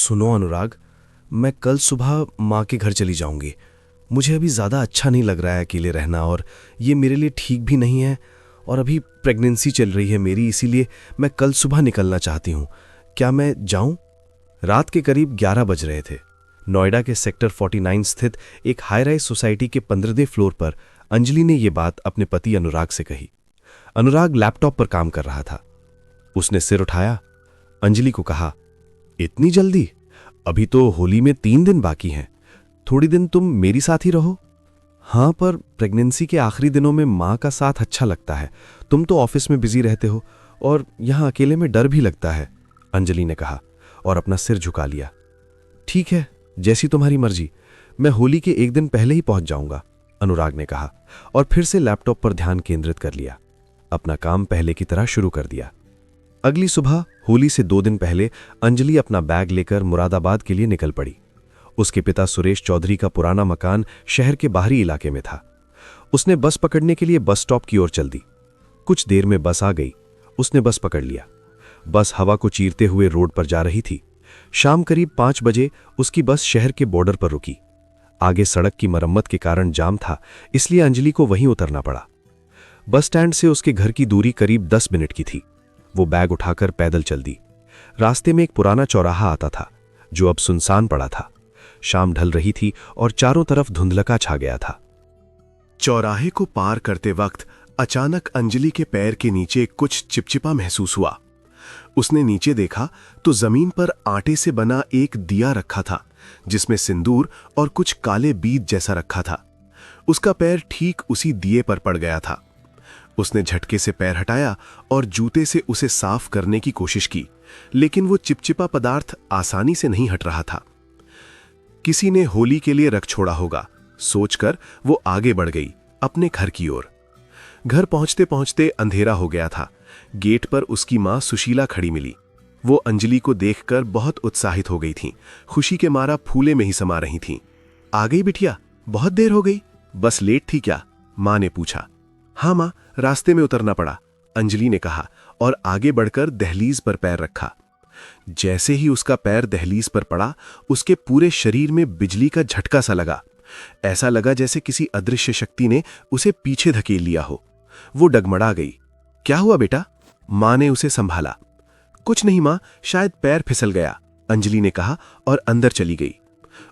सुनो अनुराग, मैं कल सुबह माँ के घर चली जाऊंगी। मुझे अभी ज़्यादा अच्छा नहीं लग रहा है अकेले रहना, और ये मेरे लिए ठीक भी नहीं है। और अभी प्रेगनेंसी चल रही है मेरी, इसीलिए मैं कल सुबह निकलना चाहती हूँ। क्या मैं जाऊँ? रात के करीब 11 बज रहे थे। नोएडा के सेक्टर 49 स्थित एक हाई राइज सोसाइटी के 15वें फ्लोर पर अंजलि ने ये बात अपने पति अनुराग से कही। अनुराग लैपटॉप पर काम कर रहा था। उसने सिर उठाया, अंजलि को कहा, इतनी जल्दी? अभी तो होली में 3 दिन बाकी हैं। थोड़ी दिन तुम मेरी साथ ही रहो। हाँ, पर प्रेगनेंसी के आखिरी दिनों में माँ का साथ अच्छा लगता है। तुम तो ऑफिस में बिजी रहते हो और यहाँ अकेले में डर भी लगता है, अंजलि ने कहा और अपना सिर झुका लिया। ठीक है, जैसी तुम्हारी मर्जी। मैं होली के 1 दिन पहले ही पहुंच जाऊंगा, अनुराग ने कहा और फिर से लैपटॉप पर ध्यान केंद्रित कर लिया। अपना काम पहले की तरह शुरू कर दिया। अगली सुबह होली से 2 दिन पहले अंजलि अपना बैग लेकर मुरादाबाद के लिए निकल पड़ी। उसके पिता सुरेश चौधरी का पुराना मकान शहर के बाहरी इलाके में था। उसने बस पकड़ने के लिए बस स्टॉप की ओर चल दी। कुछ देर में बस आ गई। उसने बस पकड़ लिया। बस हवा को चीरते हुए रोड पर जा रही थी। शाम करीब 5 बजे उसकी बस शहर के बॉर्डर पर रुकी। आगे सड़क की मरम्मत के कारण जाम था, इसलिए अंजलि को वहीं उतरना पड़ा। बस स्टैंड से उसके घर की दूरी करीब 10 मिनट की थी। वो बैग उठाकर पैदल चल दी। रास्ते में एक पुराना चौराहा आता था, जो अब सुनसान पड़ा था। शाम ढल रही थी और चारों तरफ धुंधलका छा गया था। चौराहे को पार करते वक्त अचानक अंजलि के पैर के नीचे कुछ चिपचिपा महसूस हुआ। उसने नीचे देखा तो जमीन पर आटे से बना एक दिया रखा था, जिसमें सिंदूर और कुछ काले बीज जैसा रखा था। उसका पैर ठीक उसी दिए पर पड़ गया था। उसने झटके से पैर हटाया और जूते से उसे साफ करने की कोशिश की, लेकिन वो चिपचिपा पदार्थ आसानी से नहीं हट रहा था। किसी ने होली के लिए रख छोड़ा होगा, सोचकर वो आगे बढ़ गई अपने घर की ओर। घर पहुंचते पहुंचते अंधेरा हो गया था। गेट पर उसकी मां सुशीला खड़ी मिली। वो अंजलि को देखकर बहुत उत्साहित हो गई थीं। खुशी के मारा फूले में ही समा रही थीं। आ गई बिटिया, बहुत देर हो गई। बस लेट थी क्या? मां ने पूछा। हाँ मां, रास्ते में उतरना पड़ा, अंजलि ने कहा और आगे बढ़कर दहलीज पर पैर रखा। जैसे ही उसका पैर दहलीज पर पड़ा, उसके पूरे शरीर में बिजली का झटका सा लगा। ऐसा लगा जैसे किसी अदृश्य शक्ति ने उसे पीछे धकेल लिया हो। वो डगमड़ा गई। क्या हुआ बेटा? मां ने उसे संभाला। कुछ नहीं मां, शायद पैर फिसल गया, अंजलि ने कहा और अंदर चली गई।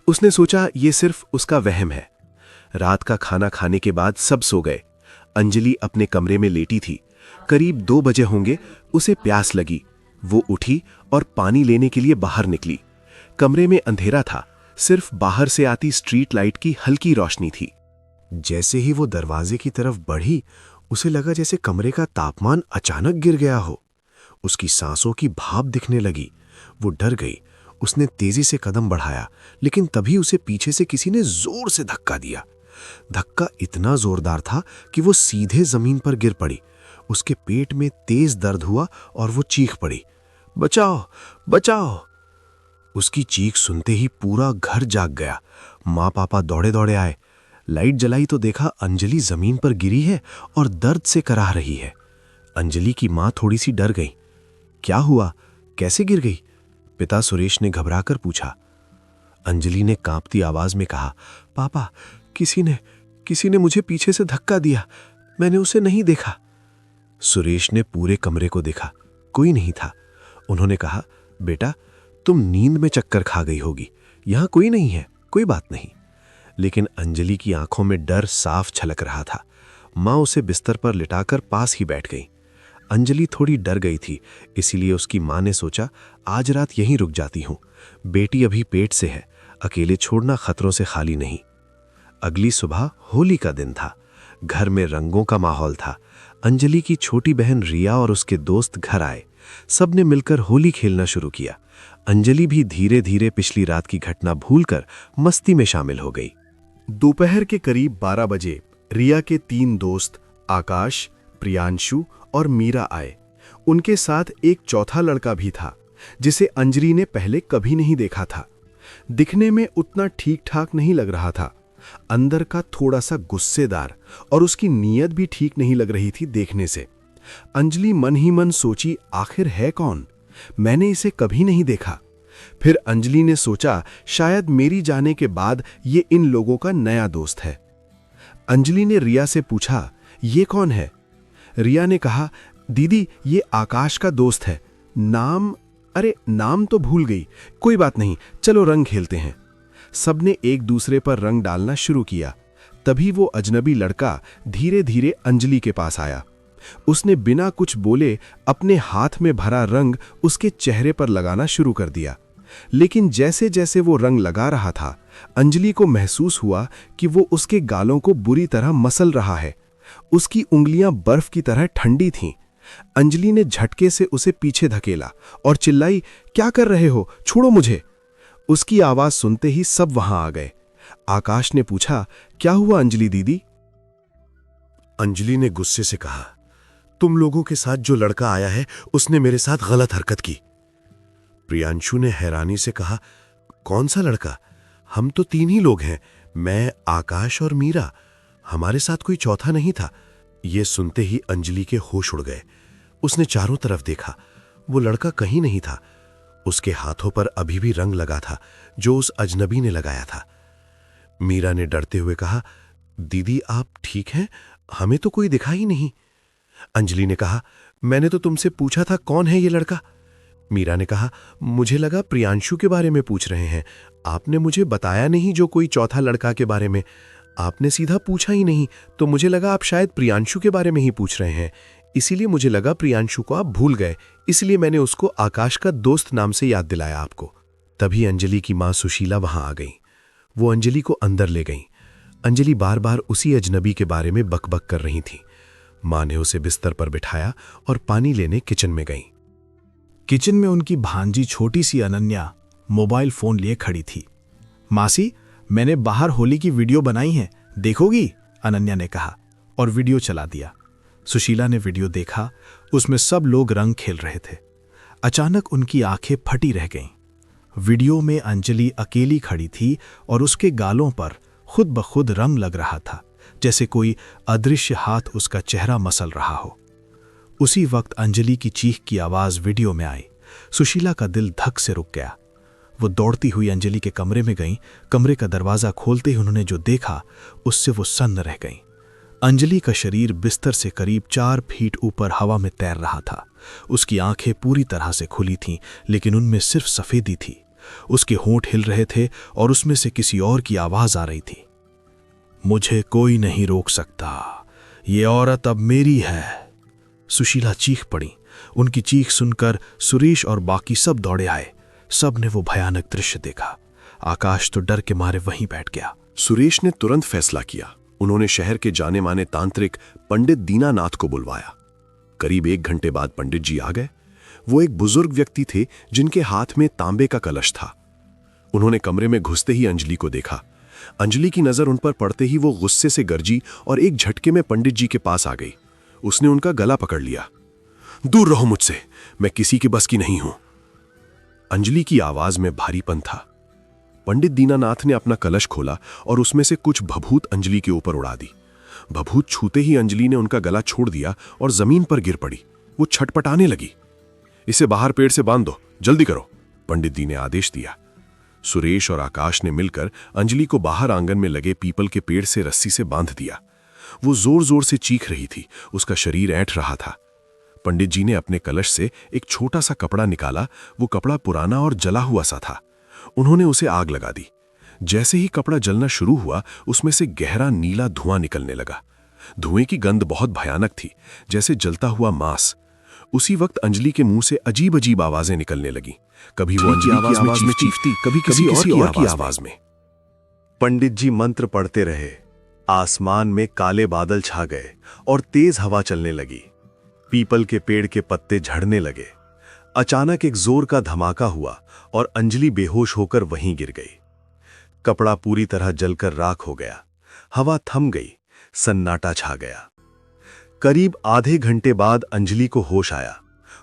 उसने सोचा ये सिर्फ उसका वहम है। रात का खाना खाने के बाद सब सो गए। अंजलि अपने कमरे में लेटी थी। करीब 2 बजे होंगे। उसे प्यास लगी। वो उठी और पानी लेने के लिए बाहर निकली। कमरे में अंधेरा था, सिर्फ बाहर से आती स्ट्रीट लाइट की हल्की रोशनी थी। जैसे ही वो दरवाजे की तरफ बढ़ी, उसे लगा जैसे कमरे का तापमान अचानक गिर गया हो। उसकी सांसों की भाप दिखने लगी। वो डर गई। उसने तेजी से कदम बढ़ाया, लेकिन तभी उसे पीछे से किसी ने जोर से धक्का दिया। धक्का इतना जोरदार था कि वो सीधे जमीन पर गिर पड़ी। उसके पेट में तेज दर्द हुआ और वो चीख पड़ी, बचाओ बचाओ। उसकी चीख सुनते ही पूरा घर जाग गया। माँ पापा दौड़े दौड़े आए। लाइट जलाई तो देखा अंजलि जमीन पर गिरी है और दर्द से कराह रही है। अंजलि की माँ थोड़ी सी डर गई। क्या हुआ? कैसे गिर गई? पिता सुरेश ने घबराकर पूछा। अंजलि ने कांपती आवाज में कहा, पापा, किसी ने मुझे पीछे से धक्का दिया। मैंने उसे नहीं देखा। सुरेश ने पूरे कमरे को देखा। कोई नहीं था। उन्होंने कहा, बेटा, तुम नींद में चक्कर खा गई होगी। यहां कोई नहीं है, कोई बात नहीं। लेकिन अंजलि की आंखों में डर साफ झलक रहा था। मां उसे बिस्तर पर लिटाकर पास ही बैठ गई। अंजलि थोड़ी डर गई थी, इसीलिए उसकी मां ने सोचा आज रात यहीं रुक जाती हूं। बेटी अभी पेट से है, अकेले छोड़ना खतरों से खाली नहीं। अगली सुबह होली का दिन था। घर में रंगों का माहौल था। अंजलि की छोटी बहन रिया और उसके दोस्त घर आए। सबने मिलकर होली खेलना शुरू किया। अंजलि भी धीरे धीरे पिछली रात की घटना भूलकर मस्ती में शामिल हो गई। दोपहर के करीब 12 बजे रिया के 3 दोस्त आकाश, प्रियांशु और मीरा आए। उनके साथ एक चौथा लड़का भी था, जिसे अंजलि ने पहले कभी नहीं देखा था। दिखने में उतना ठीक ठाक नहीं लग रहा था। अंदर का थोड़ा सा गुस्सेदार, और उसकी नीयत भी ठीक नहीं लग रही थी देखने से। अंजलि मन ही मन सोची, आखिर है कौन? मैंने इसे कभी नहीं देखा। फिर अंजलि ने सोचा शायद मेरी जाने के बाद ये इन लोगों का नया दोस्त है। अंजलि ने रिया से पूछा, ये कौन है? रिया ने कहा, दीदी ये आकाश का दोस्त है। नाम तो भूल गई। कोई बात नहीं, चलो रंग खेलते हैं। सबने एक दूसरे पर रंग डालना शुरू किया। तभी वो अजनबी लड़का धीरे धीरे अंजलि के पास आया। उसने बिना कुछ बोले अपने हाथ में भरा रंग उसके चेहरे पर लगाना शुरू कर दिया। लेकिन जैसे जैसे वो रंग लगा रहा था, अंजलि को महसूस हुआ कि वो उसके गालों को बुरी तरह मसल रहा है। उसकी उंगलियां बर्फ की तरह ठंडी थीं। अंजलि ने झटके से उसे पीछे धकेला और चिल्लाई, क्या कर रहे हो? छोड़ो मुझे। उसकी आवाज सुनते ही सब वहां आ गए। आकाश ने पूछा, क्या हुआ अंजलि दीदी? अंजलि ने गुस्से से कहा, तुम लोगों के साथ जो लड़का आया है उसने मेरे साथ गलत हरकत की। प्रियांशु ने हैरानी से कहा, कौन सा लड़का? हम तो 3 ही लोग हैं, मैं, आकाश और मीरा। हमारे साथ कोई चौथा नहीं था। ये सुनते ही अंजलि के होश उड़ गए। उसने चारों तरफ देखा, वो लड़का कहीं नहीं था। उसके हाथों पर अभी भी रंग लगा था जो उस अजनबी ने लगाया था। मीरा ने डरते हुए कहा, दीदी आप ठीक हैं? हमें तो कोई दिखा ही नहीं। अंजलि ने कहा, मैंने तो तुमसे पूछा था कौन है ये लड़का। मीरा ने कहा, मुझे लगा प्रियांशु के बारे में पूछ रहे हैं। आपने मुझे बताया नहीं जो कोई चौथा लड़का के बारे में। आपने सीधा पूछा ही नहीं, तो मुझे लगा आप शायद प्रियांशु के बारे में ही पूछ रहे हैं। इसीलिए मुझे लगा प्रियांशु को आप भूल गए, इसलिए मैंने उसको आकाश का दोस्त नाम से याद दिलाया आपको। तभी अंजलि की मां सुशीला वहां आ गई। वो अंजलि को अंदर ले गई। अंजलि बार बार उसी अजनबी के बारे में बकबक कर रही थी। मां ने उसे बिस्तर पर बिठाया और पानी लेने किचन में गई। किचन में उनकी भांजी छोटी सी अनन्या मोबाइल फोन लिए खड़ी थी। मासी, मैंने बाहर होली की वीडियो बनाई है, देखोगी? अनन्या ने कहा और वीडियो चला दिया। सुशीला ने वीडियो देखा। उसमें सब लोग रंग खेल रहे थे। अचानक उनकी आंखें फटी रह गईं। वीडियो में अंजलि अकेली खड़ी थी और उसके गालों पर खुद ब खुद रंग लग रहा था, जैसे कोई अदृश्य हाथ उसका चेहरा मसल रहा हो। उसी वक्त अंजलि की चीख की आवाज वीडियो में आई। सुशीला का दिल धक से रुक गया। वो दौड़ती हुई अंजलि के कमरे में गईं। कमरे का दरवाजा खोलते ही उन्होंने जो देखा उससे वो सन्न रह गईं। अंजलि का शरीर बिस्तर से करीब 4 फीट ऊपर हवा में तैर रहा था। उसकी आंखें पूरी तरह से खुली थीं, लेकिन उनमें सिर्फ सफेदी थी। उसके होंठ हिल रहे थे और उसमें से किसी और की आवाज आ रही थी, मुझे कोई नहीं रोक सकता, ये औरत अब मेरी है। सुशीला चीख पड़ी। उनकी चीख सुनकर सुरेश और बाकी सब दौड़े आए। सब ने वो भयानक दृश्य देखा। आकाश तो डर के मारे वहीं बैठ गया। सुरेश ने तुरंत फैसला किया। उन्होंने शहर के जाने माने तांत्रिक पंडित दीनानाथ को बुलवाया। करीब 1 घंटे बाद पंडित जी आ गए। वो एक बुजुर्ग व्यक्ति थे जिनके हाथ में तांबे का कलश था। उन्होंने कमरे में घुसते ही अंजलि को देखा। अंजलि की नजर उन पर पड़ते ही वो गुस्से से गरजी और एक झटके में पंडित जी के पास आ गई। उसने उनका गला पकड़ लिया। दूर रहो मुझसे, मैं किसी के बस की नहीं हूं। अंजलि की आवाज में भारीपन था। पंडित दीनानाथ ने अपना कलश खोला और उसमें से कुछ भभूत अंजलि के ऊपर उड़ा दी। भभूत छूते ही अंजलि ने उनका गला छोड़ दिया और जमीन पर गिर पड़ी। वो छटपटाने लगी। इसे बाहर पेड़ से बांध दो, जल्दी करो, पंडित दी ने आदेश दिया। सुरेश और आकाश ने मिलकर अंजलि को बाहर आंगन में लगे पीपल के पेड़ से रस्सी से बांध दिया। वो जोर जोर से चीख रही थी। उसका शरीर ऐंठ रहा था। पंडित जी ने अपने कलश से एक छोटा सा कपड़ा निकाला। वो कपड़ा पुराना और जला हुआ सा था। उन्होंने उसे आग लगा दी। जैसे ही कपड़ा जलना शुरू हुआ, उसमें से गहरा नीला धुआं निकलने लगा। धुएं की गंध बहुत भयानक थी, जैसे जलता हुआ मांस। उसी वक्त अंजलि के मुंह से अजीब अजीब आवाजें निकलने लगी। कभी वो अंजलि की आवाज में चीखती, कभी किसी और की आवाज में। पंडित जी मंत्र पढ़ते रहे। आसमान में काले बादल छा गए और तेज हवा चलने लगी। पीपल के पेड़ के पत्ते झड़ने लगे। अचानक एक जोर का धमाका हुआ और अंजलि बेहोश होकर वहीं गिर गई। कपड़ा पूरी तरह जलकर राख हो गया। हवा थम गई। सन्नाटा छा गया। करीब आधे घंटे बाद अंजलि को होश आया।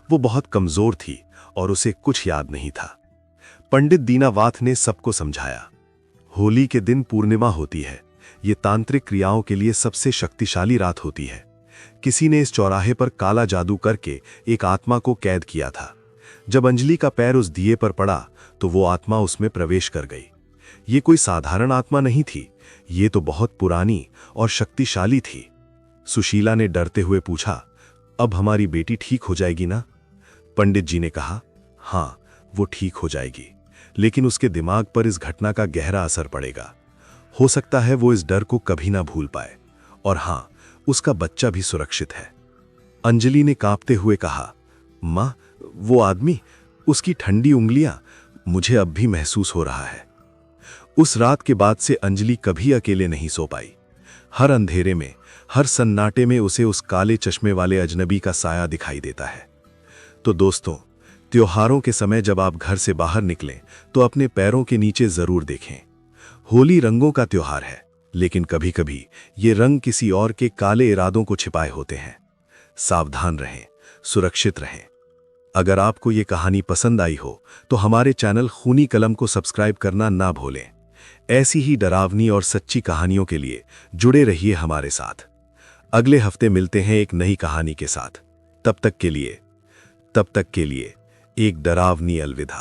वो बहुत कमजोर थी और उसे कुछ याद नहीं था। पंडित दीनानाथ ने सबको समझाया। होली के दिन पूर्णिमा होती है। ये तांत्रिक क्रियाओं के लिए सबसे शक्तिशाली रात होती है। किसी ने इस चौराहे पर काला जादू करके एक आत्मा को कैद किया था। जब अंजलि का पैर उस दिए पर पड़ा तो वो आत्मा उसमें प्रवेश कर गई। ये कोई साधारण आत्मा नहीं थी, ये तो बहुत पुरानी और शक्तिशाली थी। सुशीला ने डरते हुए पूछा, अब हमारी बेटी ठीक हो जाएगी ना? पंडित जी ने कहा, हाँ, वो ठीक हो जाएगी, लेकिन उसके दिमाग पर इस घटना का गहरा असर पड़ेगा। हो सकता है वो इस डर को कभी ना भूल पाए। और हाँ, उसका बच्चा भी सुरक्षित है। अंजलि ने कांपते हुए कहा, माँ, वो आदमी, उसकी ठंडी उंगलियां, मुझे अब भी महसूस हो रहा है। उस रात के बाद से अंजलि कभी अकेले नहीं सो पाई। हर अंधेरे में, हर सन्नाटे में उसे उस काले चश्मे वाले अजनबी का साया दिखाई देता है। तो दोस्तों, त्योहारों के समय जब आप घर से बाहर निकलें तो अपने पैरों के नीचे जरूर देखें। होली रंगों का त्योहार है, लेकिन कभी कभी ये रंग किसी और के काले इरादों को छिपाए होते हैं। सावधान रहें, सुरक्षित रहें। अगर आपको ये कहानी पसंद आई हो तो हमारे चैनल खूनी कलम को सब्सक्राइब करना ना भूलें। ऐसी ही डरावनी और सच्ची कहानियों के लिए जुड़े रहिए हमारे साथ। अगले हफ्ते मिलते हैं एक नई कहानी के साथ। तब तक के लिए एक डरावनी अलविदा।